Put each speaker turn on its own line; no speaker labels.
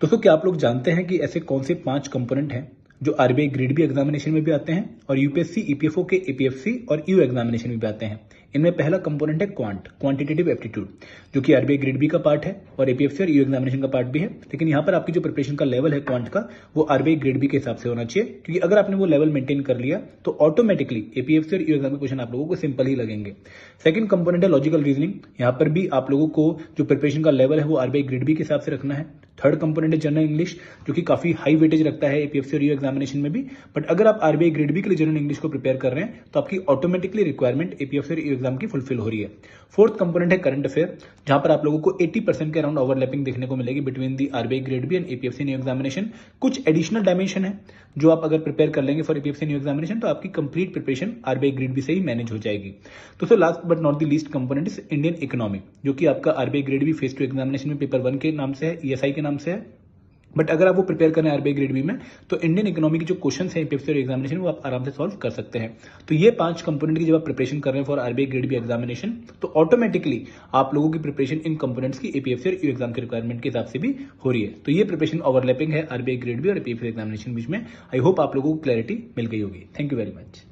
दोस्तों, क्या आप लोग जानते हैं कि ऐसे कौन से 5 कंपोनेंट हैं जो आरबीआई ग्रेड बी एग्जामिनेशन में भी आते हैं और यूपीएससी ईपीएफओ के एपीएफसी और ईयू एग्जामिनेशन में भी आते हैं। इनमें पहला कंपोनेंट है क्वांटिटेटिव एप्टीट्यूड, जो कि आरबीआई ग्रेड बी का पार्ट है और एपीएफसी और ईयू एग्जामिनेशन का पार्ट भी है। लेकिन यहाँ पर आपकी जो प्रिपरेशन का लेवल है क्वांट का, वो आरबीआई ग्रेड बी के हिसाब से होना चाहिए, क्योंकि अगर आपने वो लेवल मेंटेन कर लिया तो ऑटोमेटिकली एपीएफसी और ईयू एग्जाम के क्वेश्चन आप लोगों को सिंपल ही लगेंगे। सेकंड कंपोनेंट है लॉजिकल रीजनिंग। यहाँ पर भी आप लोगों को जो प्रिपरेशन का लेवल है वो आरबीआई ग्रेड बी के हिसाब से रखना है। थर्ड कंपोनेंट है जनरल इंग्लिश, जो कि काफी हाई वेटेज रखता है एपीएफसी और ईयू एग्जामिनेशन में भी। बट अगर आप आरबीआई ग्रेड बी के लिए जनरल इंग्लिश को प्रिपेयर कर रहे हैं तो आपकी ऑटोमेटिकली रिक्वायरमेंट एपीएफसी और ईयू एग्जाम की फुलफिल हो रही है। फोर्थ कंपोनेंट है करंट अफेयर, जहां पर आप लोगों को 80% के अराउंड ओवरलैपिंग देखने को मिलेगी between the RBI grade B and APFC new examination. कुछ एडिशनल डायमेंशन है जो आप अगर प्रिपेयर कर लेंगे फॉर एपीएफसी न्यू एग्जामिनेशन तो आपकी complete preparation RBI grade B से ही मैनेज हो जाएगी। दोस्तों, last but not the least component is Indian economy, जो कि आपका RBI grade B phase 2 examination में पेपर 1 के नाम से है, ईएसआई के नाम से है। बट अगर आप वो प्रिपेयर करें आरबीआई ग्रेड बी में तो इंडियन इकोनॉमी की जो क्वेश्चन है एपीएफसी और एग्जामिनेशन वो आप आराम से सॉल्व कर सकते हैं। तो ये 5 कंपोनेंट की जब आप प्रिपरेशन कर रहे हैं for RBI grade B examination तो ऑटोमेटिकली आप लोगों की प्रिपरेशन इन कंपोनेंट्स की एपीएफसी और ईयू एग्जाम के रिक्वायरमेंट के हिसाब से भी हो रही है। तो ये प्रिपरेशन ओवरलैपिंग है आरबीआई ग्रेड बी और एपीएफसी एग्जामिनेशन बीच में। आई होप आप लोगों को क्लैरिटी मिल गई होगी। Thank you very much.